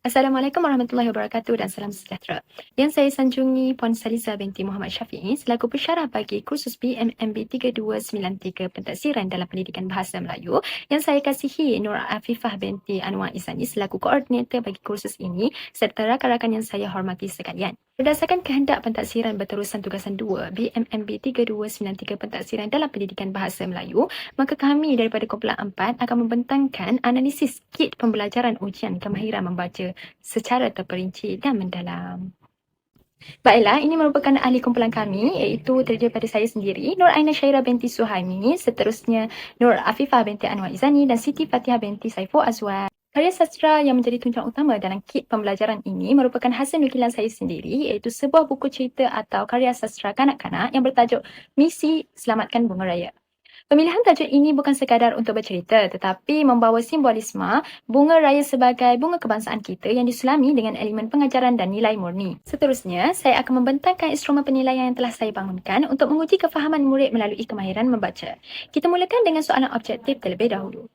Assalamualaikum warahmatullahi wabarakatuh dan salam sejahtera. Yang saya sanjungi Puan Saliza binti Muhammad Syafiee selaku pensyarah bagi kursus BMMB 3293 Pentadsiran dalam Pendidikan Bahasa Melayu, yang saya kasihi Nur Afifah binti Anwar Izani selaku koordinator bagi kursus ini serta rakan-rakan yang saya hormati sekalian. Berdasarkan kehendak pentadsiran berterusan tugasan 2 BMMB 3293 Pentadsiran dalam Pendidikan Bahasa Melayu, maka kami daripada kumpulan 4 akan membentangkan analisis kit pembelajaran ujian kemahiran membaca secara terperinci dan mendalam. Baiklah, ini merupakan ahli kumpulan kami iaitu terdiri daripada saya sendiri, Nur Aina Syairah binti Suhaimi, seterusnya Nur Afifah binti Anwar Izani dan Siti Fatihah binti Saiful Azwan. Karya sastra yang menjadi tunjang utama dalam kit pembelajaran ini merupakan hasil nukilan saya sendiri iaitu sebuah buku cerita atau karya sastra kanak-kanak yang bertajuk Misi Selamatkan Bunga Raya. Pemilihan tajuk ini bukan sekadar untuk bercerita tetapi membawa simbolisme bunga raya sebagai bunga kebangsaan kita yang disulami dengan elemen pengajaran dan nilai murni. Seterusnya, saya akan membentangkan instrumen penilaian yang telah saya bangunkan untuk menguji kefahaman murid melalui kemahiran membaca. Kita mulakan dengan soalan objektif terlebih dahulu.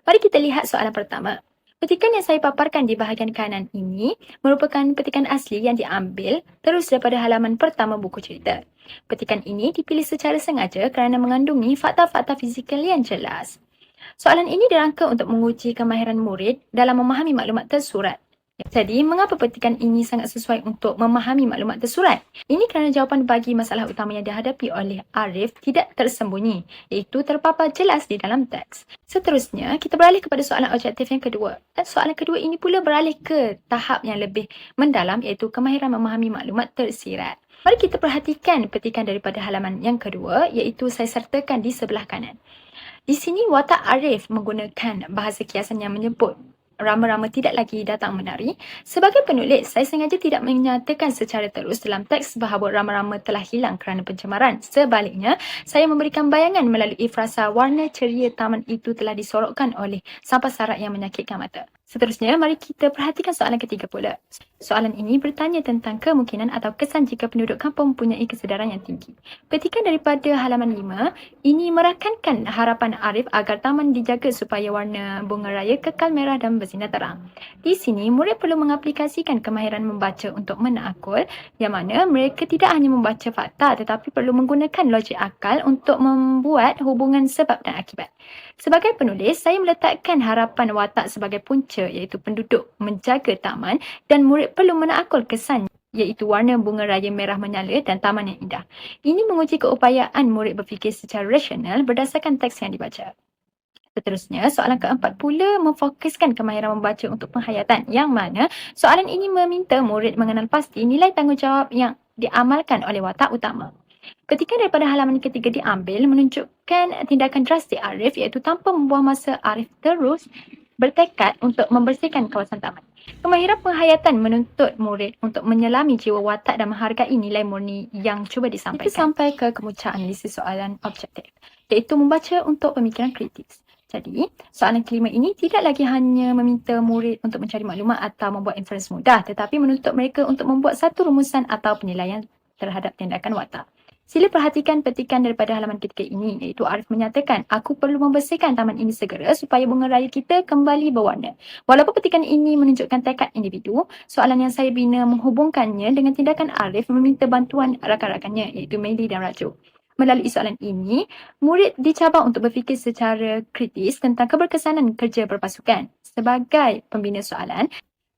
Mari kita lihat soalan pertama. Petikan yang saya paparkan di bahagian kanan ini merupakan petikan asli yang diambil terus daripada halaman pertama buku cerita. Petikan ini dipilih secara sengaja kerana mengandungi fakta-fakta fizikal yang jelas. Soalan ini dirangka untuk menguji kemahiran murid dalam memahami maklumat tersurat. Jadi, mengapa petikan ini sangat sesuai untuk memahami maklumat tersurat? Ini kerana jawapan bagi masalah utama yang dihadapi oleh Arif tidak tersembunyi, iaitu terpapar jelas di dalam teks. Seterusnya, kita beralih kepada soalan objektif yang kedua. Dan soalan kedua ini pula beralih ke tahap yang lebih mendalam, iaitu kemahiran memahami maklumat tersirat. Mari kita perhatikan petikan daripada halaman yang kedua, iaitu saya sertakan di sebelah kanan. Di sini watak Arif menggunakan bahasa kiasan yang menyebut rama-rama tidak lagi datang menari. Sebagai penulis, saya sengaja tidak menyatakan secara terus dalam teks bahawa rama-rama telah hilang kerana pencemaran. Sebaliknya, saya memberikan bayangan melalui frasa warna ceria taman itu telah disorokkan oleh sampah sarat yang menyakitkan mata. Seterusnya, mari kita perhatikan soalan ketiga pula. Soalan ini bertanya tentang kemungkinan atau kesan jika penduduk kampung mempunyai kesedaran yang tinggi. Petikan daripada halaman 5, ini merakankan harapan Arif agar taman dijaga supaya warna bunga raya kekal merah dan bersinar terang. Di sini, murid perlu mengaplikasikan kemahiran membaca untuk menakul, yang mana mereka tidak hanya membaca fakta tetapi perlu menggunakan logik akal untuk membuat hubungan sebab dan akibat. Sebagai penulis, saya meletakkan harapan watak sebagai punca iaitu penduduk menjaga taman dan murid perlu menakul kesan iaitu warna bunga raya merah menyala dan taman yang indah. Ini menguji keupayaan murid berfikir secara rasional berdasarkan teks yang dibaca. Seterusnya, soalan keempat pula memfokuskan kemahiran membaca untuk penghayatan, yang mana soalan ini meminta murid mengenal pasti nilai tanggungjawab yang diamalkan oleh watak utama. Ketika daripada halaman ketiga diambil menunjukkan tindakan drastik Arif iaitu tanpa membuang masa Arif terus bertekad untuk membersihkan kawasan taman. Kemahiran penghayatan menuntut murid untuk menyelami jiwa watak dan menghargai nilai murni yang cuba disampaikan. Kita sampai ke kemuncak analisis soalan objektif, iaitu membaca untuk pemikiran kritis. Jadi, soalan kelima ini tidak lagi hanya meminta murid untuk mencari maklumat atau membuat inferens mudah, tetapi menuntut mereka untuk membuat satu rumusan atau penilaian terhadap tindakan watak. Sila perhatikan petikan daripada halaman ketiga ini, iaitu Arif menyatakan, aku perlu membersihkan taman ini segera supaya bunga raya kita kembali berwarna. Walaupun petikan ini menunjukkan tekad individu, soalan yang saya bina menghubungkannya dengan tindakan Arif meminta bantuan rakan-rakannya, iaitu Meli dan Raju. Melalui soalan ini, murid dicabar untuk berfikir secara kritis tentang keberkesanan kerja berpasukan. Sebagai pembina soalan,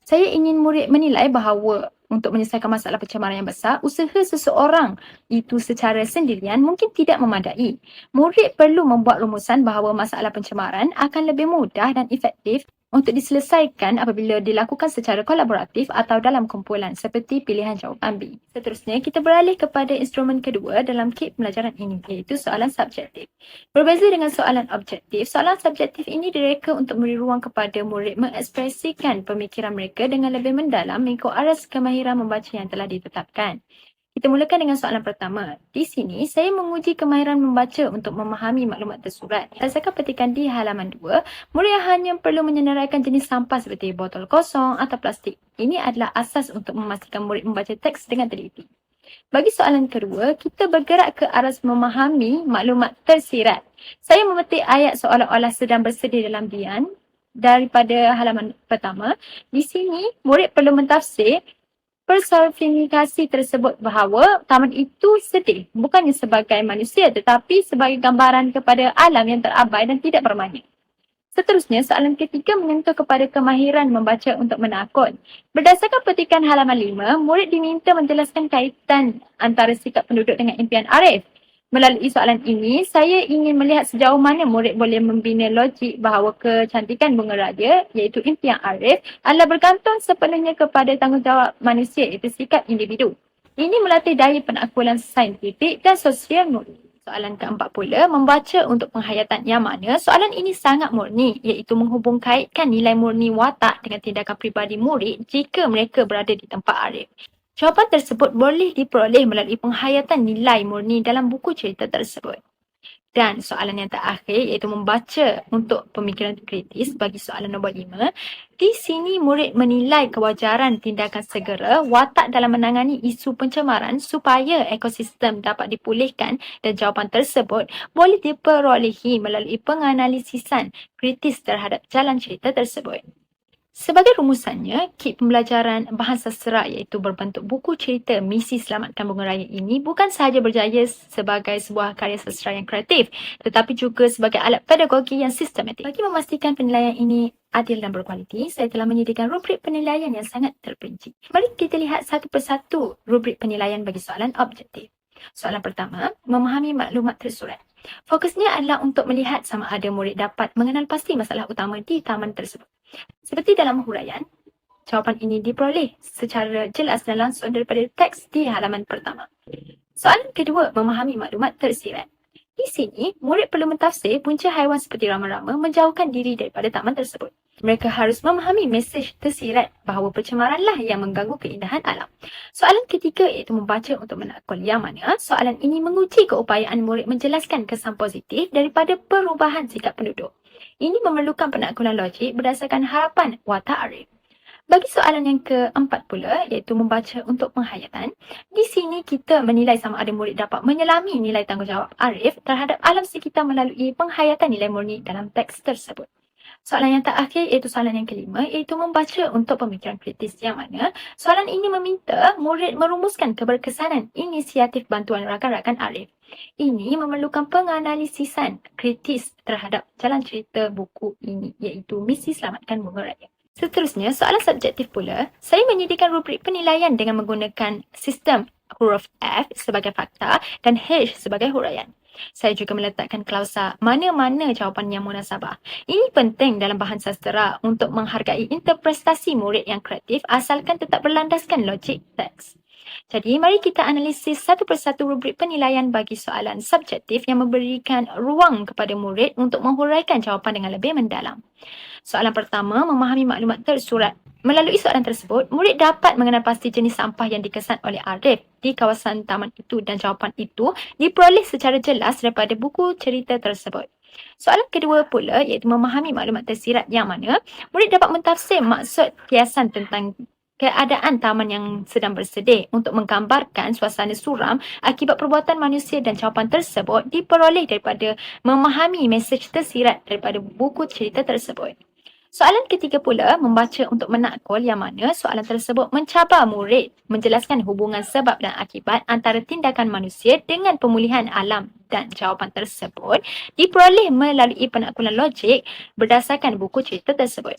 saya ingin murid menilai bahawa untuk menyelesaikan masalah pencemaran yang besar, usaha seseorang itu secara sendirian mungkin tidak memadai. Murid perlu membuat rumusan bahawa masalah pencemaran akan lebih mudah dan efektif untuk diselesaikan apabila dilakukan secara kolaboratif atau dalam kumpulan seperti pilihan jawapan B. Seterusnya, kita beralih kepada instrumen kedua dalam kit pembelajaran ini, iaitu soalan subjektif. Berbeza dengan soalan objektif, soalan subjektif ini direka untuk memberi ruang kepada murid mengekspresikan pemikiran mereka dengan lebih mendalam mengikut aras kemahiran membaca yang telah ditetapkan. Kita mulakan dengan soalan pertama. Di sini, saya menguji kemahiran membaca untuk memahami maklumat tersurat. Berdasarkan petikan di halaman 2, murid hanya perlu menyenaraikan jenis sampah seperti botol kosong atau plastik. Ini adalah asas untuk memastikan murid membaca teks dengan teliti. Bagi soalan kedua, kita bergerak ke aras memahami maklumat tersirat. Saya memetik ayat seolah-olah sedang bersedia dalam dian. daripada halaman pertama. Di sini, murid perlu mentafsir personifikasi tersebut bahawa taman itu sedih bukannya sebagai manusia tetapi sebagai gambaran kepada alam yang terabai dan tidak bermakna. Seterusnya, soalan ketiga menyentuh kepada kemahiran membaca untuk menakut. Berdasarkan petikan halaman 5, murid diminta menjelaskan kaitan antara sikap penduduk dengan impian Arif. Melalui soalan ini, saya ingin melihat sejauh mana murid boleh membina logik bahawa kecantikan bunga raja, iaitu impian Arif, adalah bergantung sepenuhnya kepada tanggungjawab manusia, iaitu sikap individu. Ini melatih daya penakbulan saintifik dan sosial murid. Soalan keempat pula, membaca untuk penghayatan yang mana soalan ini sangat murni, iaitu menghubung kaitkan nilai murni watak dengan tindakan peribadi murid jika mereka berada di tempat Arif. Jawapan tersebut boleh diperoleh melalui penghayatan nilai murni dalam buku cerita tersebut. Dan soalan yang terakhir iaitu membaca untuk pemikiran kritis bagi soalan nombor 5. Di sini murid menilai kewajaran tindakan segera watak dalam menangani isu pencemaran supaya ekosistem dapat dipulihkan dan jawapan tersebut boleh diperolehi melalui penganalisisan kritis terhadap jalan cerita tersebut. Sebagai rumusannya, kit pembelajaran bahasa sastra iaitu berbentuk buku cerita Misi Selamatkan Bunga Raya ini bukan sahaja berjaya sebagai sebuah karya sastra yang kreatif, tetapi juga sebagai alat pedagogi yang sistematik. Bagi memastikan penilaian ini adil dan berkualiti, saya telah menyediakan rubrik penilaian yang sangat terperinci. Mari kita lihat satu persatu rubrik penilaian bagi soalan objektif. Soalan pertama, memahami maklumat tersurat. Fokusnya adalah untuk melihat sama ada murid dapat mengenal pasti masalah utama di taman tersebut. Seperti dalam huraian, jawapan ini diperoleh secara jelas dan langsung daripada teks di halaman pertama. Soalan kedua, memahami maklumat tersirat. Di sini, murid perlu mentafsir punca haiwan seperti rama-rama menjauhkan diri daripada taman tersebut. Mereka harus memahami mesej tersirat bahawa pencemaranlah yang mengganggu keindahan alam. Soalan ketiga iaitu membaca untuk menakul, yang mana soalan ini menguji keupayaan murid menjelaskan kesan positif daripada perubahan sikap penduduk. Ini memerlukan penaklukan logik berdasarkan harapan watak Arif. Bagi soalan yang keempat pula, iaitu membaca untuk penghayatan, di sini kita menilai sama ada murid dapat menyelami nilai tanggungjawab Arif terhadap alam sekitar melalui penghayatan nilai murni dalam teks tersebut. Soalan yang terakhir iaitu soalan yang kelima, iaitu membaca untuk pemikiran kritis, yang mana soalan ini meminta murid merumuskan keberkesanan inisiatif bantuan rakan-rakan Arif. Ini memerlukan penganalisisan kritis terhadap jalan cerita buku ini, iaitu Misi Selamatkan Bunga Raya. Seterusnya, soalan subjektif pula, saya menyediakan rubrik penilaian dengan menggunakan sistem huruf F sebagai fakta dan H sebagai huraian. Saya juga meletakkan klausa mana-mana jawapan yang munasabah. Ini penting dalam bahan sastera untuk menghargai interpretasi murid yang kreatif asalkan tetap berlandaskan logik teks. Jadi, mari kita analisis satu persatu rubrik penilaian bagi soalan subjektif yang memberikan ruang kepada murid untuk menghuraikan jawapan dengan lebih mendalam. Soalan pertama, memahami maklumat tersurat. Melalui soalan tersebut, murid dapat mengenal pasti jenis sampah yang dikesan oleh Arif di kawasan taman itu dan jawapan itu diperoleh secara jelas daripada buku cerita tersebut. Soalan kedua pula iaitu memahami maklumat tersirat, yang mana murid dapat mentafsir maksud kiasan tentang keadaan taman yang sedang bersedih untuk menggambarkan suasana suram akibat perbuatan manusia, dan jawapan tersebut diperoleh daripada memahami mesej tersirat daripada buku cerita tersebut. Soalan ketiga pula, membaca untuk menakul, yang mana soalan tersebut mencabar murid menjelaskan hubungan sebab dan akibat antara tindakan manusia dengan pemulihan alam, dan jawapan tersebut diperoleh melalui penaklukan logik berdasarkan buku cerita tersebut.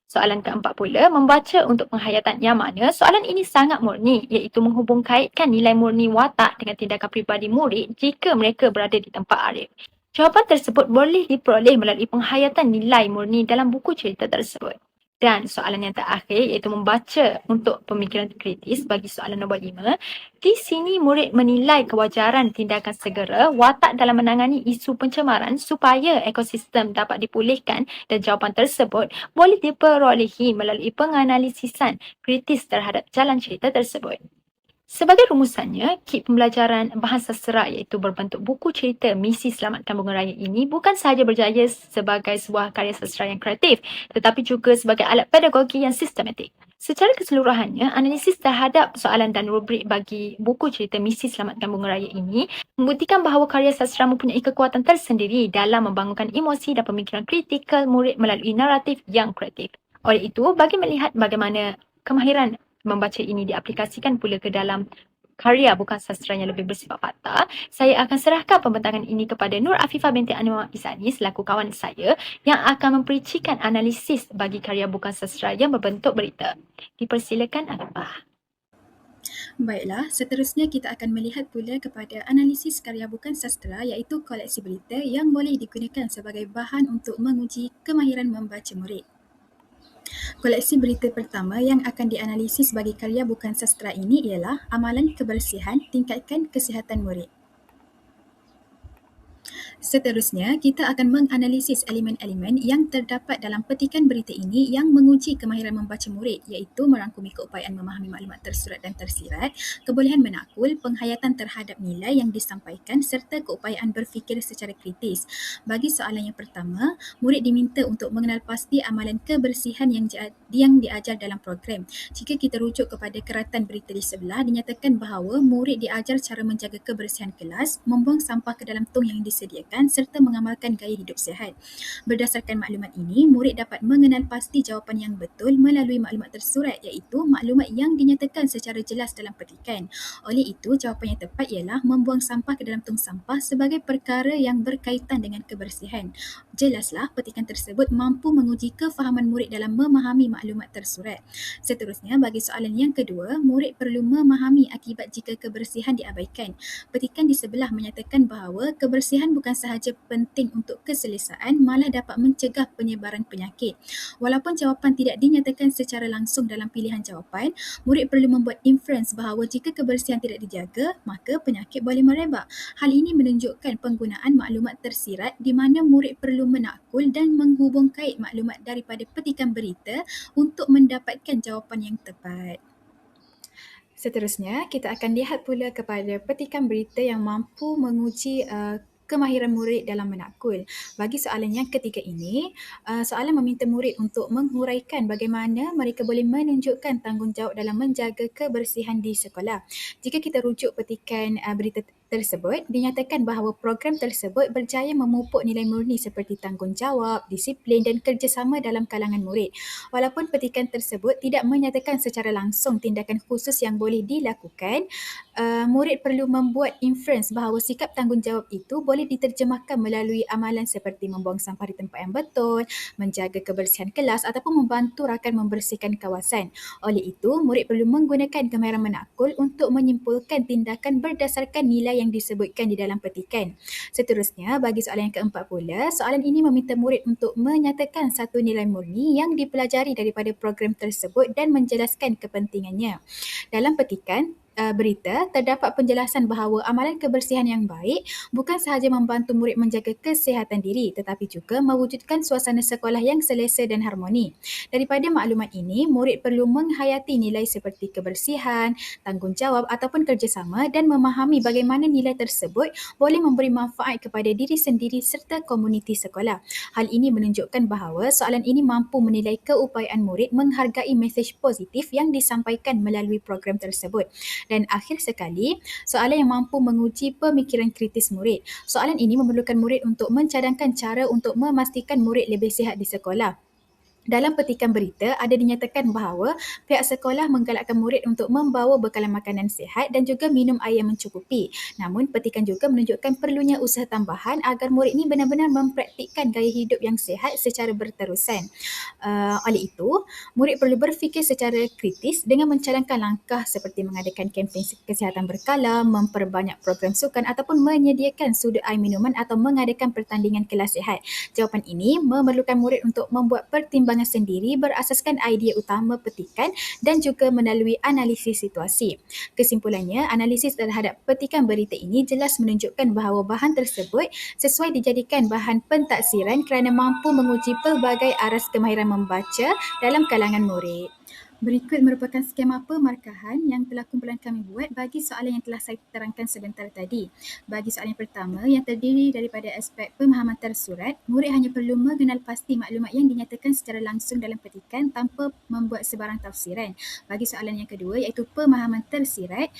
Soalan keempat pula, membaca untuk penghayatan, yang mana soalan ini sangat murni, iaitu menghubung kaitkan nilai murni watak dengan tindakan peribadi murid jika mereka berada di tempat Arif. Jawapan tersebut boleh diperoleh melalui penghayatan nilai murni dalam buku cerita tersebut. Dan soalan yang terakhir iaitu membaca untuk pemikiran kritis bagi soalan nombor 5. Di sini murid menilai kewajaran tindakan segera watak dalam menangani isu pencemaran supaya ekosistem dapat dipulihkan, dan jawapan tersebut boleh diperolehi melalui penganalisisan kritis terhadap jalan cerita tersebut. Sebagai rumusannya, kit pembelajaran bahasa sastra iaitu berbentuk buku cerita Misi Selamatkan Bunga Raya ini bukan sahaja berjaya sebagai sebuah karya sastra yang kreatif, tetapi juga sebagai alat pedagogi yang sistematik. Secara keseluruhannya, analisis terhadap soalan dan rubrik bagi buku cerita Misi Selamatkan Bunga Raya ini membuktikan bahawa karya sastra mempunyai kekuatan tersendiri dalam membangunkan emosi dan pemikiran kritikal murid melalui naratif yang kreatif. Oleh itu, bagi melihat bagaimana kemahiran membaca ini diaplikasikan pula ke dalam karya bukan sastra yang lebih bersifat fakta, saya akan serahkan pembentangan ini kepada Nur Afifah binti Anwar Isani selaku kawan saya yang akan memperincikan analisis bagi karya bukan sastra yang berbentuk berita. Dipersilakan Afifah. Baiklah, seterusnya kita akan melihat pula kepada analisis karya bukan sastra iaitu koleksi berita yang boleh digunakan sebagai bahan untuk menguji kemahiran membaca murid. Koleksi berita pertama yang akan dianalisis bagi karya bukan sastra ini ialah amalan kebersihan tingkatkan kesihatan murid. Seterusnya, kita akan menganalisis elemen-elemen yang terdapat dalam petikan berita ini yang menguji kemahiran membaca murid iaitu merangkumi keupayaan memahami maklumat tersurat dan tersirat, kebolehan menakul, penghayatan terhadap nilai yang disampaikan serta keupayaan berfikir secara kritis. Bagi soalan yang pertama, murid diminta untuk mengenal pasti amalan kebersihan yang diajar dalam program. Jika kita rujuk kepada keratan berita di sebelah, dinyatakan bahawa murid diajar cara menjaga kebersihan kelas, membuang sampah ke dalam tong yang disediakan serta mengamalkan gaya hidup sihat. Berdasarkan maklumat ini, murid dapat mengenal pasti jawapan yang betul melalui maklumat tersurat iaitu maklumat yang dinyatakan secara jelas dalam petikan. Oleh itu, jawapan yang tepat ialah membuang sampah ke dalam tong sampah sebagai perkara yang berkaitan dengan kebersihan. Jelaslah petikan tersebut mampu menguji kefahaman murid dalam memahami maklumat tersurat. Seterusnya, bagi soalan yang kedua, murid perlu memahami akibat jika kebersihan diabaikan. Petikan di sebelah menyatakan bahawa kebersihan bukan sahaja penting untuk keselesaan, malah dapat mencegah penyebaran penyakit. Walaupun jawapan tidak dinyatakan secara langsung dalam pilihan jawapan, murid perlu membuat inference bahawa jika kebersihan tidak dijaga, maka penyakit boleh merebak. Hal ini menunjukkan penggunaan maklumat tersirat di mana murid perlu menakul dan menghubung kait maklumat daripada petikan berita untuk mendapatkan jawapan yang tepat. Seterusnya, kita akan lihat pula kepada petikan berita yang mampu menguji kemahiran murid dalam menakul. Bagi soalan yang ketiga ini, soalan meminta murid untuk menghuraikan bagaimana mereka boleh menunjukkan tanggungjawab dalam menjaga kebersihan di sekolah. Jika kita rujuk petikan berita tersebut, dinyatakan bahawa program tersebut berjaya memupuk nilai murni seperti tanggungjawab, disiplin dan kerjasama dalam kalangan murid. Walaupun petikan tersebut tidak menyatakan secara langsung tindakan khusus yang boleh dilakukan, murid perlu membuat inference bahawa sikap tanggungjawab itu boleh diterjemahkan melalui amalan seperti membuang sampah di tempat yang betul, menjaga kebersihan kelas ataupun membantu rakan membersihkan kawasan. Oleh itu, murid perlu menggunakan kemahiran menakul untuk menyimpulkan tindakan berdasarkan nilai yang disebutkan di dalam petikan. Seterusnya, bagi soalan yang keempat pula, soalan ini meminta murid untuk menyatakan satu nilai murni yang dipelajari daripada program tersebut dan menjelaskan kepentingannya. Dalam petikan berita, terdapat penjelasan bahawa amalan kebersihan yang baik bukan sahaja membantu murid menjaga kesihatan diri tetapi juga mewujudkan suasana sekolah yang selesa dan harmoni. Daripada maklumat ini, murid perlu menghayati nilai seperti kebersihan, tanggungjawab ataupun kerjasama dan memahami bagaimana nilai tersebut boleh memberi manfaat kepada diri sendiri serta komuniti sekolah. Hal ini menunjukkan bahawa soalan ini mampu menilai keupayaan murid menghargai mesej positif yang disampaikan melalui program tersebut. Dan akhir sekali, soalan yang mampu menguji pemikiran kritis murid. Soalan ini memerlukan murid untuk mencadangkan cara untuk memastikan murid lebih sihat di sekolah. Dalam petikan berita, ada dinyatakan bahawa pihak sekolah menggalakkan murid untuk membawa bekalan makanan sihat dan juga minum air yang mencukupi. Namun, petikan juga menunjukkan perlunya usaha tambahan agar murid ini benar-benar mempraktikkan gaya hidup yang sihat secara berterusan. Oleh itu, murid perlu berfikir secara kritis dengan mencadangkan langkah seperti mengadakan kempen kesihatan berkala, memperbanyak program sukan ataupun menyediakan sudut air minuman atau mengadakan pertandingan kelas sihat. Jawapan ini memerlukan murid untuk membuat pertimbangan sendiri berasaskan idea utama petikan dan juga melalui analisis situasi. Kesimpulannya, analisis terhadap petikan berita ini jelas menunjukkan bahawa bahan tersebut sesuai dijadikan bahan pentaksiran kerana mampu menguji pelbagai aras kemahiran membaca dalam kalangan murid. Berikut merupakan skema pemarkahan yang telah kumpulan kami buat bagi soalan yang telah saya terangkan sebentar tadi. Bagi soalan yang pertama yang terdiri daripada aspek pemahaman tersurat, murid hanya perlu mengenal pasti maklumat yang dinyatakan secara langsung dalam petikan tanpa membuat sebarang tafsiran. Bagi soalan yang kedua iaitu pemahaman tersirat,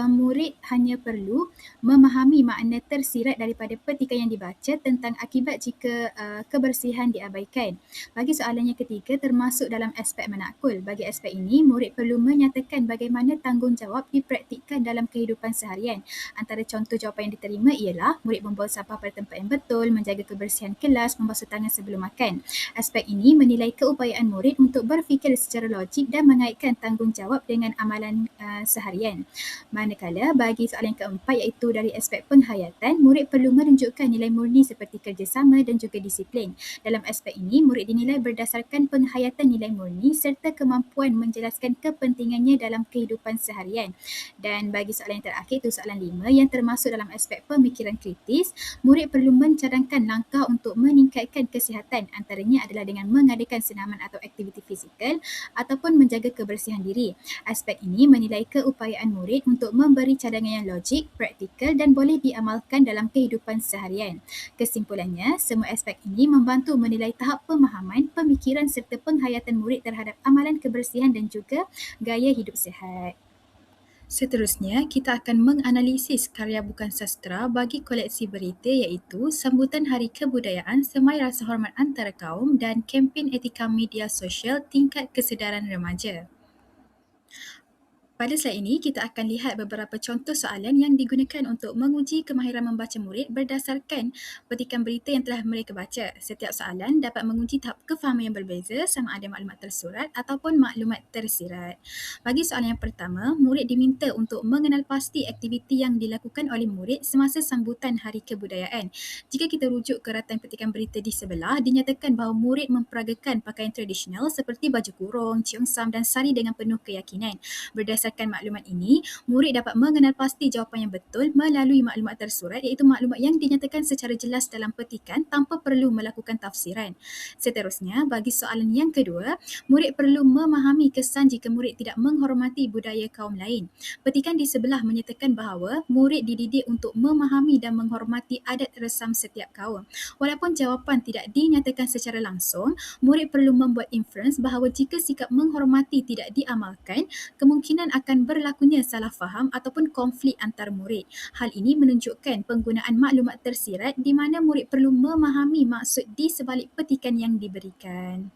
murid hanya perlu memahami makna tersirat daripada petikan yang dibaca tentang akibat jika kebersihan diabaikan. Bagi soalan yang ketiga termasuk dalam aspek menakul. Bagi aspek ini, murid perlu menyatakan bagaimana tanggungjawab dipraktikkan dalam kehidupan seharian. Antara contoh jawapan yang diterima ialah murid membuang sampah pada tempat yang betul, menjaga kebersihan kelas, membasuh tangan sebelum makan. Aspek ini menilai keupayaan murid untuk berfikir secara logik dan mengaitkan tanggungjawab dengan amalan seharian. Manakala bagi soalan yang keempat iaitu dari aspek penghayatan, murid perlu menunjukkan nilai murni seperti kerjasama dan juga disiplin. Dalam aspek ini, murid dinilai berdasarkan penghayatan nilai murni serta kemampuan menjelaskan kepentingannya dalam kehidupan seharian. Dan bagi soalan yang terakhir, itu soalan 5 yang termasuk dalam aspek pemikiran kritis, murid perlu mencadangkan langkah untuk meningkatkan kesihatan, antaranya adalah dengan mengadakan senaman atau aktiviti fizikal ataupun menjaga kebersihan diri. Aspek ini menilai keupayaan murid untuk memberi cadangan yang logik, praktikal dan boleh diamalkan dalam kehidupan seharian. Kesimpulannya, semua aspek ini membantu menilai tahap pemahaman, pemikiran serta penghayatan murid terhadap amalan kebersihan dan juga gaya hidup sihat. Seterusnya, kita akan menganalisis karya bukan sastra bagi koleksi berita iaitu Sambutan Hari Kebudayaan Semai Rasa Hormat Antara Kaum dan Kempen Etika Media Sosial Tingkat Kesedaran Remaja. Pada slide ini, kita akan lihat beberapa contoh soalan yang digunakan untuk menguji kemahiran membaca murid berdasarkan petikan berita yang telah mereka baca. Setiap soalan dapat menguji tahap kefahaman yang berbeza sama ada maklumat tersurat ataupun maklumat tersirat. Bagi soalan yang pertama, murid diminta untuk mengenal pasti aktiviti yang dilakukan oleh murid semasa sambutan Hari Kebudayaan. Jika kita rujuk ke ratan petikan berita di sebelah, dinyatakan bahawa murid memperagakan pakaian tradisional seperti baju kurung, cheongsam dan sari dengan penuh keyakinan. Berdasarkan maklumat ini, murid dapat mengenal pasti jawapan yang betul melalui maklumat tersurat iaitu maklumat yang dinyatakan secara jelas dalam petikan tanpa perlu melakukan tafsiran. Seterusnya, bagi soalan yang kedua, murid perlu memahami kesan jika murid tidak menghormati budaya kaum lain. Petikan di sebelah menyatakan bahawa murid dididik untuk memahami dan menghormati adat resam setiap kaum. Walaupun jawapan tidak dinyatakan secara langsung, murid perlu membuat inference bahawa jika sikap menghormati tidak diamalkan, kemungkinan akan berlakunya salah faham ataupun konflik antar murid. Hal ini menunjukkan penggunaan maklumat tersirat di mana murid perlu memahami maksud di sebalik petikan yang diberikan.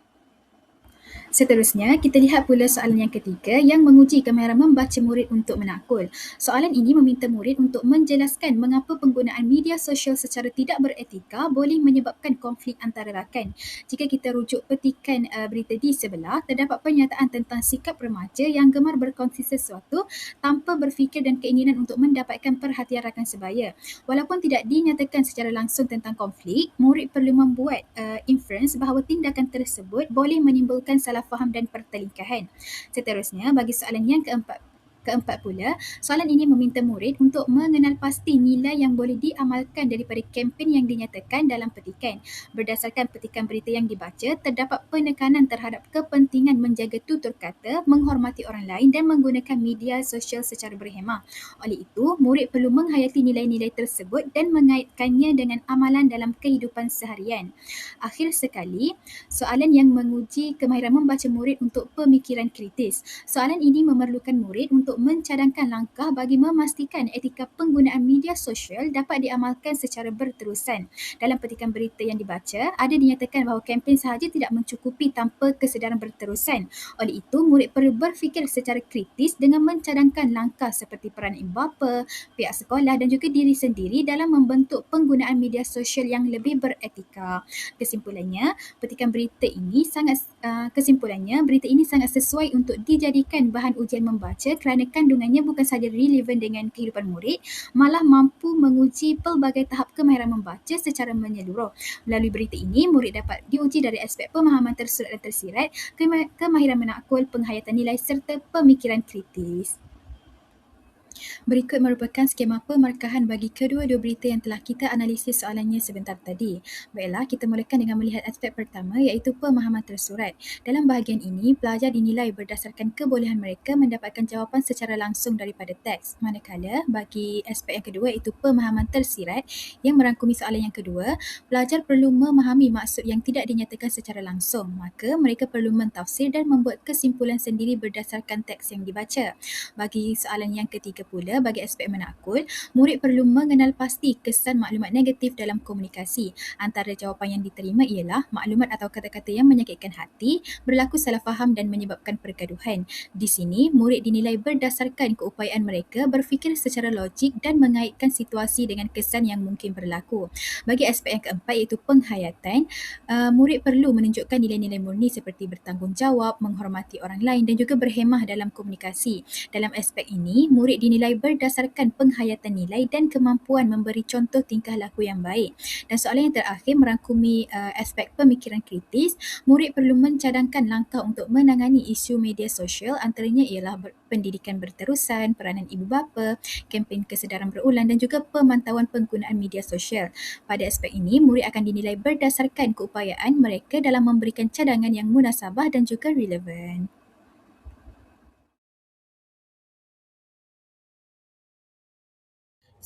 Seterusnya, kita lihat pula soalan yang ketiga yang menguji kemahiran membaca murid untuk menakul. Soalan ini meminta murid untuk menjelaskan mengapa penggunaan media sosial secara tidak beretika boleh menyebabkan konflik antara rakan. Jika kita rujuk petikan berita di sebelah, terdapat pernyataan tentang sikap remaja yang gemar berkongsi sesuatu tanpa berfikir dan keinginan untuk mendapatkan perhatian rakan sebaya. Walaupun tidak dinyatakan secara langsung tentang konflik, murid perlu membuat inference bahawa tindakan tersebut boleh menimbulkan salah faham dan pertelingkahan. Seterusnya, bagi soalan yang keempat pula, soalan ini meminta murid untuk mengenal pasti nilai yang boleh diamalkan daripada kempen yang dinyatakan dalam petikan. Berdasarkan petikan berita yang dibaca, terdapat penekanan terhadap kepentingan menjaga tutur kata, menghormati orang lain dan menggunakan media sosial secara berhemah. Oleh itu, murid perlu menghayati nilai-nilai tersebut dan mengaitkannya dengan amalan dalam kehidupan seharian. Akhir sekali, soalan yang menguji kemahiran membaca murid untuk pemikiran kritis. Soalan ini memerlukan murid untuk mencadangkan langkah bagi memastikan etika penggunaan media sosial dapat diamalkan secara berterusan. Dalam petikan berita yang dibaca, ada dinyatakan bahawa kempen sahaja tidak mencukupi tanpa kesedaran berterusan. Oleh itu, murid perlu berfikir secara kritis dengan mencadangkan langkah seperti peranan ibu bapa, pihak sekolah dan juga diri sendiri dalam membentuk penggunaan media sosial yang lebih beretika. Kesimpulannya, berita ini sangat sesuai untuk dijadikan bahan ujian membaca kerana kandungannya bukan sahaja relevan dengan kehidupan murid, malah mampu menguji pelbagai tahap kemahiran membaca secara menyeluruh. Melalui berita ini, murid dapat diuji dari aspek pemahaman tersurat dan tersirat, kemahiran menakul, penghayatan nilai serta pemikiran kritis. Berikut merupakan skema pemarkahan bagi kedua-dua berita yang telah kita analisis soalannya sebentar tadi. Baiklah, kita mulakan dengan melihat aspek pertama iaitu pemahaman tersurat. Dalam bahagian ini, pelajar dinilai berdasarkan kebolehan mereka mendapatkan jawapan secara langsung daripada teks. Manakala, bagi aspek yang kedua iaitu pemahaman tersirat yang merangkumi soalan yang kedua, pelajar perlu memahami maksud yang tidak dinyatakan secara langsung. Maka, mereka perlu mentafsir dan membuat kesimpulan sendiri berdasarkan teks yang dibaca. Bagi soalan yang ketiga pula, bagi aspek menakul, murid perlu mengenal pasti kesan maklumat negatif dalam komunikasi. Antara jawapan yang diterima ialah maklumat atau kata-kata yang menyakitkan hati, berlaku salah faham dan menyebabkan pergaduhan. Di sini, murid dinilai berdasarkan keupayaan mereka berfikir secara logik dan mengaitkan situasi dengan kesan yang mungkin berlaku. Bagi aspek yang keempat iaitu penghayatan, murid perlu menunjukkan nilai-nilai murni seperti bertanggungjawab, menghormati orang lain dan juga berhemah dalam komunikasi. Dalam aspek ini, murid dinilai berdasarkan penghayatan nilai dan kemampuan memberi contoh tingkah laku yang baik. Dan soalan yang terakhir merangkumi aspek pemikiran kritis. Murid perlu mencadangkan langkah untuk menangani isu media sosial, antaranya ialah pendidikan berterusan, peranan ibu bapa, kempen kesedaran berulang dan juga pemantauan penggunaan media sosial. Pada aspek ini, murid akan dinilai berdasarkan keupayaan mereka dalam memberikan cadangan yang munasabah dan juga relevan.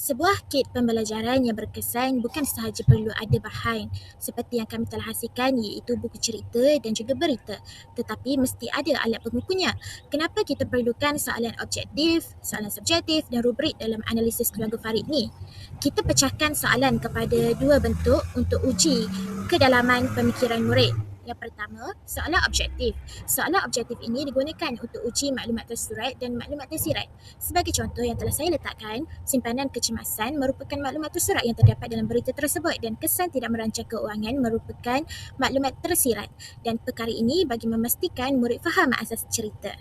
Sebuah kit pembelajaran yang berkesan bukan sahaja perlu ada bahan seperti yang kami telah hasilkan iaitu buku cerita dan juga berita, tetapi mesti ada alat pengukuhnya. Kenapa kita perlukan soalan objektif, soalan subjektif dan rubrik dalam analisis keluarga Farid ni? Kita pecahkan soalan kepada dua bentuk untuk uji kedalaman pemikiran murid. Yang pertama, soalan objektif. Soalan objektif ini digunakan untuk uji maklumat tersurat dan maklumat tersirat. Sebagai contoh yang telah saya letakkan, simpanan kecemasan merupakan maklumat tersurat yang terdapat dalam berita tersebut dan kesan tidak merancang keuangan merupakan maklumat tersirat. Dan perkara ini bagi memastikan murid faham asas cerita.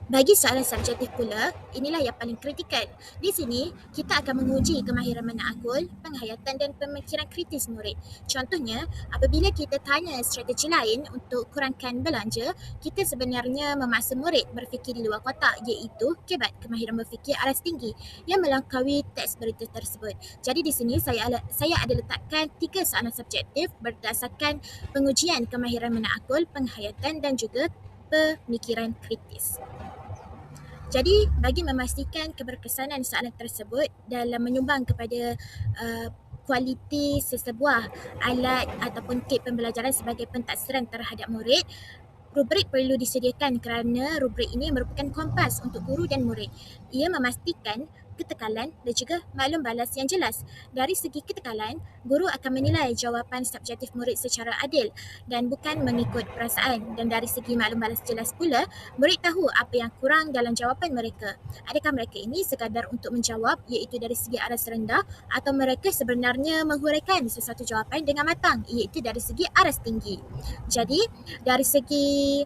Bagi soalan subjektif pula, inilah yang paling kritikal. Di sini, kita akan menguji kemahiran menakul, penghayatan dan pemikiran kritis murid. Contohnya, apabila kita tanya strategi lain untuk kurangkan belanja, kita sebenarnya memaksa murid berfikir di luar kotak iaitu kebat kemahiran berfikir aras tinggi yang melampaui teks berita tersebut. Jadi di sini saya ada letakkan 3 soalan subjektif berdasarkan pengujian kemahiran menakul, penghayatan dan juga pemikiran kritis. Jadi, bagi memastikan keberkesanan soalan tersebut dalam menyumbang kepada kualiti sesebuah alat ataupun kit pembelajaran sebagai pentaksiran terhadap murid, rubrik perlu disediakan kerana rubrik ini merupakan kompas untuk guru dan murid. Ia memastikan ketekalan dan juga maklum balas yang jelas. Dari segi ketekalan, guru akan menilai jawapan subjektif murid secara adil dan bukan mengikut perasaan. Dan dari segi maklum balas jelas pula, murid tahu apa yang kurang dalam jawapan mereka. Adakah mereka ini sekadar untuk menjawab iaitu dari segi aras rendah atau mereka sebenarnya menghuraikan sesuatu jawapan dengan matang iaitu dari segi aras tinggi. Jadi, dari segi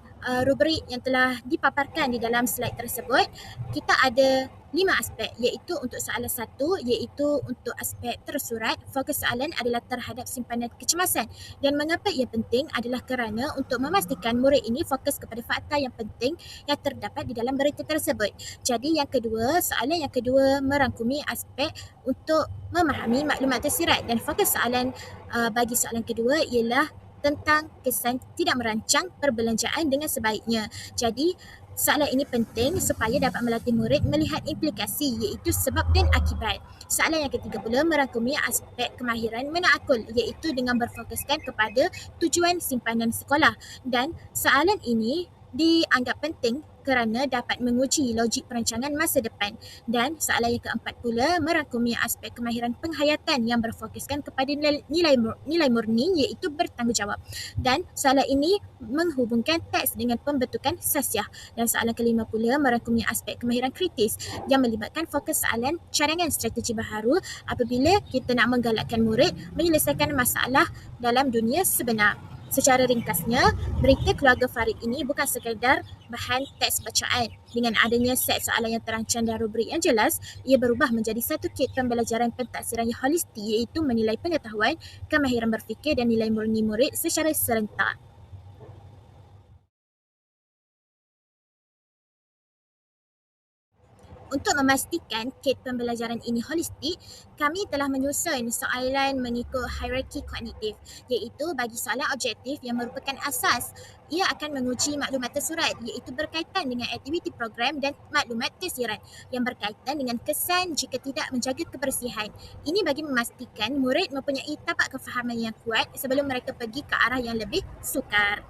rubrik yang telah dipaparkan di dalam slide tersebut, kita ada 5 aspek iaitu untuk soalan 1 iaitu untuk aspek tersurat, fokus soalan adalah terhadap simpanan kecemasan dan mengapa ia penting adalah kerana untuk memastikan murid ini fokus kepada fakta yang penting yang terdapat di dalam berita tersebut. Jadi yang kedua, soalan yang kedua merangkumi aspek untuk memahami maklumat tersirat dan fokus soalan bagi soalan kedua ialah tentang kesan tidak merancang perbelanjaan dengan sebaiknya. Jadi soalan ini penting supaya dapat melatih murid melihat implikasi iaitu sebab dan akibat. Soalan yang ketiga pula merangkumi aspek kemahiran menakul iaitu dengan berfokuskan kepada tujuan simpanan sekolah dan soalan ini dianggap penting kerana dapat menguji logik perancangan masa depan. Dan soalan yang keempat pula merangkumi aspek kemahiran penghayatan yang berfokuskan kepada nilai murni iaitu bertanggungjawab. Dan soalan ini menghubungkan teks dengan pembentukan sasiah. Dan soalan kelima pula merangkumi aspek kemahiran kritis yang melibatkan fokus soalan cadangan strategi baharu apabila kita nak menggalakkan murid menyelesaikan masalah dalam dunia sebenar. Secara ringkasnya, berita keluarga Farid ini bukan sekadar bahan teks bacaan. Dengan adanya set soalan yang terancang dan rubrik yang jelas, ia berubah menjadi satu kit pembelajaran pentaksiran yang holistik iaitu menilai pengetahuan, kemahiran berfikir dan nilai murni murid secara serentak. Untuk memastikan kit pembelajaran ini holistik, kami telah menyusun soalan mengikut hierarki kognitif, iaitu bagi soalan objektif yang merupakan asas, ia akan menguji maklumat tersurat iaitu berkaitan dengan aktiviti program dan maklumat tersirat yang berkaitan dengan kesan jika tidak menjaga kebersihan. Ini bagi memastikan murid mempunyai tapak kefahaman yang kuat sebelum mereka pergi ke arah yang lebih sukar.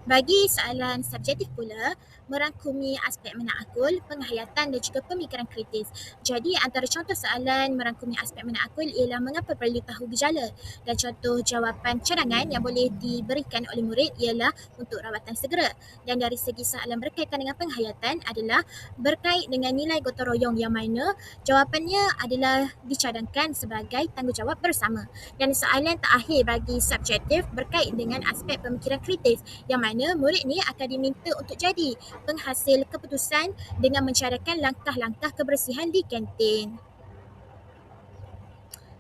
Bagi soalan subjektif pula, merangkumi aspek menakul, penghayatan dan juga pemikiran kritis. Jadi antara contoh soalan merangkumi aspek menakul ialah mengapa perlu tahu gejala, dan contoh jawapan cadangan yang boleh diberikan oleh murid ialah untuk rawatan segera. Dan dari segi soalan berkaitan dengan penghayatan adalah berkait dengan nilai gotong royong yang mana jawapannya adalah dicadangkan sebagai tanggungjawab bersama. Dan soalan terakhir bagi subjektif berkait dengan aspek pemikiran kritis yang mana murid ni akan diminta untuk jadi penghasil keputusan dengan mencadangkan langkah-langkah kebersihan di kantin.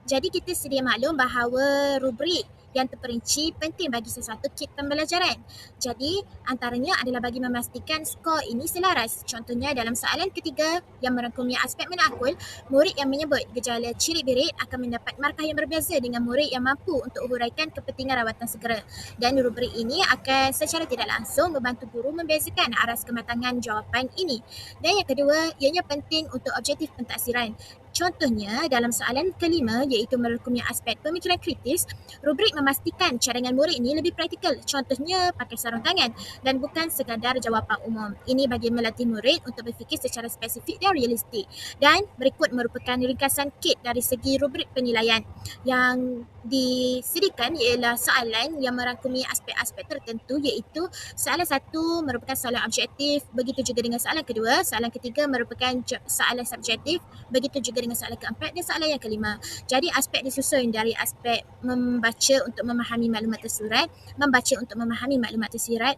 Jadi kita sedia maklum bahawa rubrik yang terperinci penting bagi sesuatu kit pembelajaran. Jadi antaranya adalah bagi memastikan skor ini selaras. Contohnya dalam soalan ketiga yang merangkumi aspek menakul, murid yang menyebut gejala ciri birit akan mendapat markah yang berbeza dengan murid yang mampu untuk huraikan kepentingan rawatan segera. Dan rubrik ini akan secara tidak langsung membantu guru membezakan aras kematangan jawapan ini. Dan yang kedua, ianya penting untuk objektif pentaksiran. Contohnya dalam soalan kelima iaitu merangkumi aspek pemikiran kritis, rubrik memastikan cadangan murid ini lebih praktikal. Contohnya pakai sarung tangan dan bukan sekadar jawapan umum. Ini bagi melatih murid untuk berfikir secara spesifik dan realistik. Dan berikut merupakan ringkasan kit dari segi rubrik penilaian. Yang disediakan ialah soalan yang merangkumi aspek-aspek tertentu iaitu soalan satu merupakan soalan objektif, begitu juga dengan soalan kedua, soalan ketiga merupakan soalan subjektif, begitu juga dengan soalan keempat dan soalan yang kelima. Jadi aspek disusun dari aspek membaca untuk memahami maklumat tersurat, membaca untuk memahami maklumat tersirat,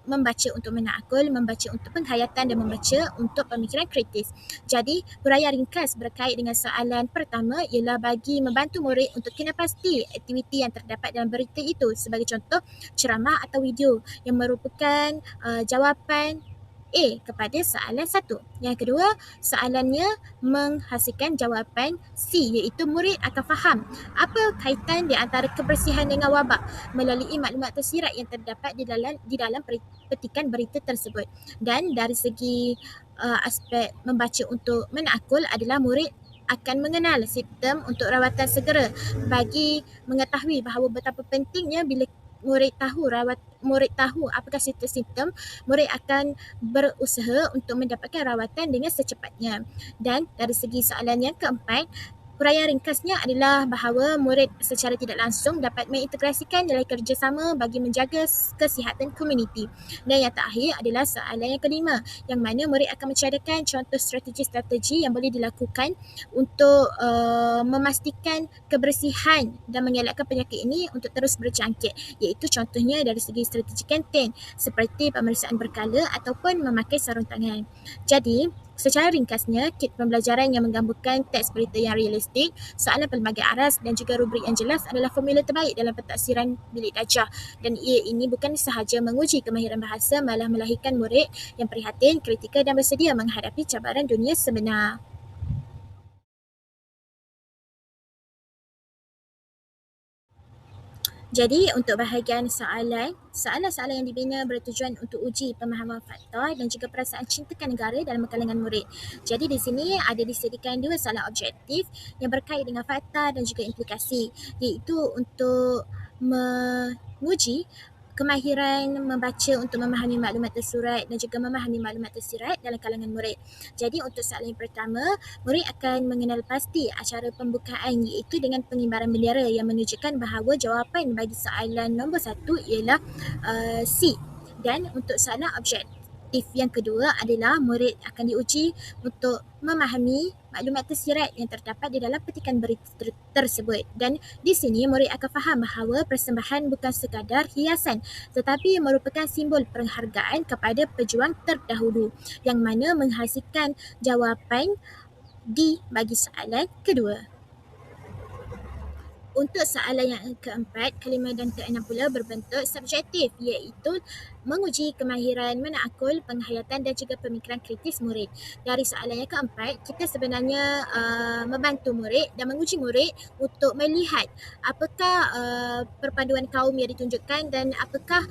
membaca untuk menakul, membaca untuk penghayatan dan membaca untuk pemikiran kritis. Jadi huraian ringkas berkait dengan soalan pertama ialah bagi membantu murid untuk kena pasti aktiviti yang terdapat dalam berita itu, sebagai contoh ceramah atau video yang merupakan jawapan A kepada soalan satu. Yang kedua, soalannya menghasilkan jawapan C iaitu murid akan faham apa kaitan di antara kebersihan dengan wabak melalui maklumat tersirat yang terdapat di dalam petikan berita tersebut. Dan dari segi aspek membaca untuk menakul adalah murid akan mengenal sistem untuk rawatan segera bagi mengetahui bahawa betapa pentingnya bila murid tahu apakah sistem, murid akan berusaha untuk mendapatkan rawatan dengan secepatnya. Dan dari segi soalan yang keempat, huraian ringkasnya adalah bahawa murid secara tidak langsung dapat mengintegrasikan nilai kerjasama bagi menjaga kesihatan komuniti. Dan yang terakhir adalah soalan yang kelima, yang mana murid akan mencadangkan contoh strategi-strategi yang boleh dilakukan untuk memastikan kebersihan dan mengelakkan penyakit ini untuk terus berjangkit, iaitu contohnya dari segi strategi kantin seperti pemeriksaan berkala ataupun memakai sarung tangan. Jadi secara ringkasnya, kit pembelajaran yang menggambarkan teks berita yang realistik, soalan pelbagai aras dan juga rubrik yang jelas adalah formula terbaik dalam pentaksiran bilik darjah. Dan ia ini bukan sahaja menguji kemahiran bahasa, malah melahirkan murid yang prihatin, kritikal dan bersedia menghadapi cabaran dunia sebenar. Jadi untuk bahagian soalan-soalan yang dibina bertujuan untuk uji pemahaman fakta dan juga perasaan cintakan negara dalam kalangan murid. Jadi di sini ada disediakan dua soalan objektif yang berkait dengan fakta dan juga implikasi, iaitu untuk menguji kemahiran membaca untuk memahami maklumat tersurat dan juga memahami maklumat tersirat dalam kalangan murid. Jadi untuk soalan yang pertama, murid akan mengenal pasti acara pembukaan iaitu dengan pengibaran bendera yang menunjukkan bahawa jawapan bagi soalan nombor 1 ialah C. Dan untuk soalan objektif yang kedua adalah murid akan diuji untuk memahami maklumat tersirat yang terdapat di dalam petikan berita tersebut. Dan di sini murid akan faham bahawa persembahan bukan sekadar hiasan tetapi merupakan simbol penghargaan kepada pejuang terdahulu, yang mana menghasilkan jawapan D bagi soalan kedua. Untuk soalan yang keempat, kelima dan keenam pula berbentuk subjektif, iaitu menguji kemahiran menakul, penghayatan dan juga pemikiran kritis murid. Dari soalan yang keempat, kita sebenarnya membantu murid dan menguji murid untuk melihat apakah perpaduan kaum yang ditunjukkan dan apakah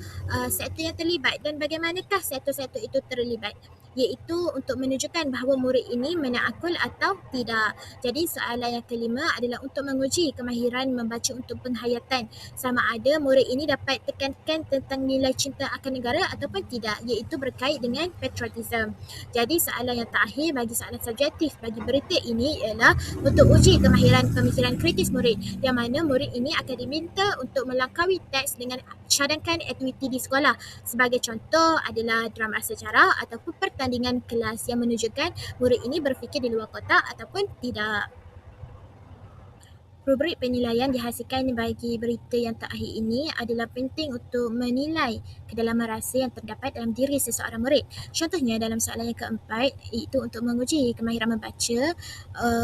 sektor yang terlibat dan bagaimanakah sektor-sektor itu terlibat, iaitu untuk menunjukkan bahawa murid ini menakul atau tidak. Jadi soalan yang kelima adalah untuk menguji kemahiran membaca untuk penghayatan, sama ada murid ini dapat tekankan tentang nilai cinta akan negara ataupun tidak, iaitu berkait dengan patriotism. Jadi soalan yang terakhir bagi soalan subjektif bagi berita ini ialah untuk uji kemahiran pemikiran kritis murid, yang mana murid ini akan diminta untuk melangkaui teks dengan cadangkan aktiviti di sekolah. Sebagai contoh adalah drama sejarah ataupun pertandingan kelas yang menunjukkan murid ini berfikir di luar kotak ataupun tidak. Rubrik penilaian dihasilkan bagi berita yang terakhir ini adalah penting untuk menilai kedalaman rasa yang terdapat dalam diri seseorang murid. Contohnya dalam soalan yang keempat, iaitu untuk menguji kemahiran membaca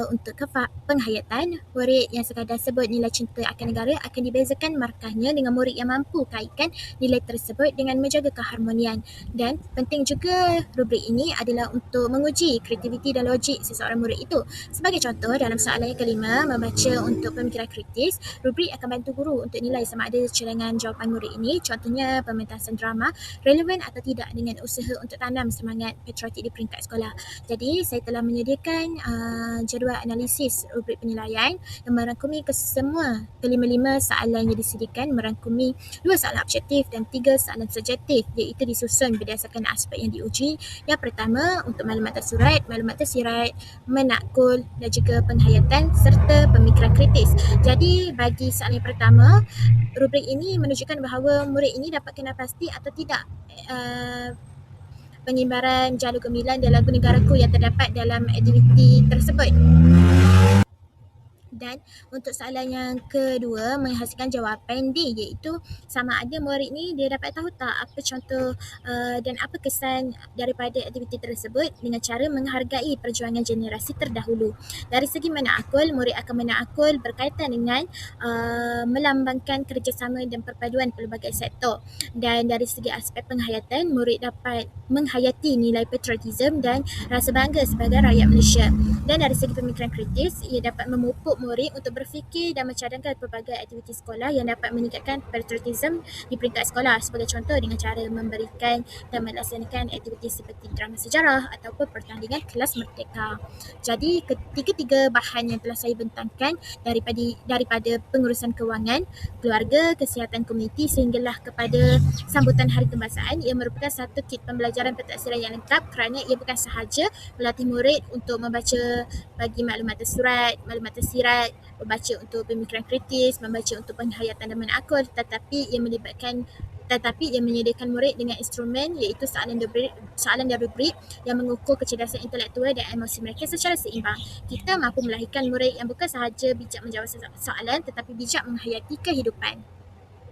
untuk penghayatan, murid yang sekadar sebut nilai cinta akan negara akan dibezakan markahnya dengan murid yang mampu kaitkan nilai tersebut dengan menjaga keharmonian. Dan penting juga rubrik ini adalah untuk menguji kreativiti dan logik seseorang murid itu. Sebagai contoh, dalam soalan yang kelima, membaca untuk pemikiran kritis, rubrik akan bantu guru untuk nilai sama ada celengan jawapan murid ini, contohnya pementasan drama, relevan atau tidak dengan usaha untuk tanam semangat patriotik di peringkat sekolah. Jadi, saya telah menyediakan jadual analisis rubrik penilaian yang merangkumi kesemua kelima-lima soalan yang disediakan, merangkumi 2 soalan objektif dan 3 soalan subjektif, iaitu disusun berdasarkan aspek yang diuji. Yang pertama, untuk maklumat tersurat, maklumat tersirat, menakul dan juga penghayatan serta pemikiran kritis. Jadi bagi soalan pertama, rubrik ini menunjukkan bahawa murid ini dapat kenal pasti atau tidak pengimbaran jalur gemilang dan lagu negaraku yang terdapat dalam aktiviti tersebut. Dan untuk soalan yang kedua menghasilkan jawapan D, iaitu sama ada murid ni dia dapat tahu tak apa contoh dan apa kesan daripada aktiviti tersebut dengan cara menghargai perjuangan generasi terdahulu. Dari segi menakul, murid akan menakul berkaitan dengan melambangkan kerjasama dan perpaduan pelbagai sektor. Dan dari segi aspek penghayatan, murid dapat menghayati nilai patriotism dan rasa bangga sebagai rakyat Malaysia. Dan dari segi pemikiran kritis, ia dapat memupuk murid untuk berfikir dan mencadangkan pelbagai aktiviti sekolah yang dapat meningkatkan patriotism di peringkat sekolah, sebagai contoh dengan cara memberikan dan melaksanakan aktiviti seperti drama sejarah ataupun pertandingan kelas merdeka. Jadi ketiga-tiga bahan yang telah saya bentangkan daripada pengurusan kewangan, keluarga, kesihatan komuniti sehinggalah kepada sambutan Hari Kebangsaan, ia merupakan satu kit pembelajaran pentaksiran yang lengkap kerana ia bukan sahaja melatih murid untuk membaca bagi maklumat tersurat, maklumat tersirat, membaca untuk pemikiran kritis, membaca untuk penghayatan dan menakul, tetapi ia menyediakan murid dengan instrumen iaitu soalan dan rubrik yang mengukur kecerdasan intelektual dan emosi mereka secara seimbang. Kita mampu melahirkan murid yang bukan sahaja bijak menjawab soalan tetapi bijak menghayati kehidupan.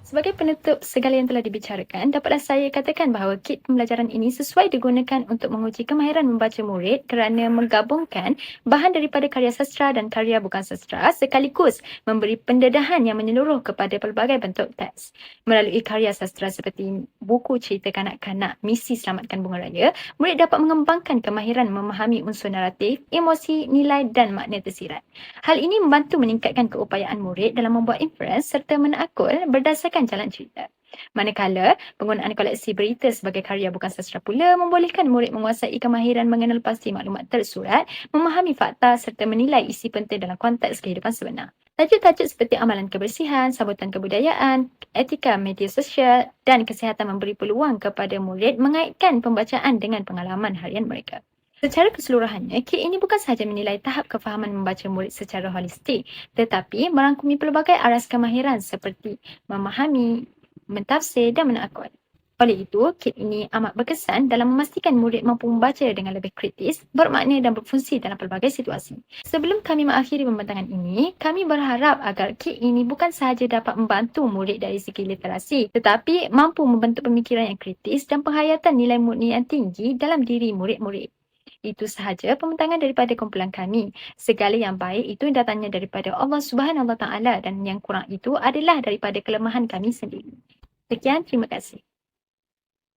Sebagai penutup segala yang telah dibicarakan, dapatlah saya katakan bahawa kit pembelajaran ini sesuai digunakan untuk menguji kemahiran membaca murid kerana menggabungkan bahan daripada karya sastra dan karya bukan sastra sekaligus memberi pendedahan yang menyeluruh kepada pelbagai bentuk teks. Melalui karya sastra seperti buku cerita kanak-kanak Misi Selamatkan Bunga Raya, murid dapat mengembangkan kemahiran memahami unsur naratif, emosi, nilai dan makna tersirat. Hal ini membantu meningkatkan keupayaan murid dalam membuat inferens serta menakul berdasarkan jalan cerita. Manakala, penggunaan koleksi berita sebagai karya bukan sastra pula membolehkan murid menguasai kemahiran mengenal pasti maklumat tersurat, memahami fakta serta menilai isi penting dalam konteks kehidupan sebenar. Tajuk-tajuk seperti amalan kebersihan, sambutan kebudayaan, etika media sosial dan kesihatan memberi peluang kepada murid mengaitkan pembacaan dengan pengalaman harian mereka. Secara keseluruhannya, kit ini bukan sahaja menilai tahap kefahaman membaca murid secara holistik, tetapi merangkumi pelbagai aras kemahiran seperti memahami, mentafsir dan menakul. Oleh itu, kit ini amat berkesan dalam memastikan murid mampu membaca dengan lebih kritis, bermakna dan berfungsi dalam pelbagai situasi. Sebelum kami mengakhiri pembentangan ini, kami berharap agar kit ini bukan sahaja dapat membantu murid dari segi literasi, tetapi mampu membentuk pemikiran yang kritis dan penghayatan nilai murni yang tinggi dalam diri murid-murid. Itu sahaja pembentangan daripada kumpulan kami. Segala yang baik itu datangnya daripada Allah Subhanahu Wa Taala dan yang kurang itu adalah daripada kelemahan kami sendiri. Sekian, terima kasih.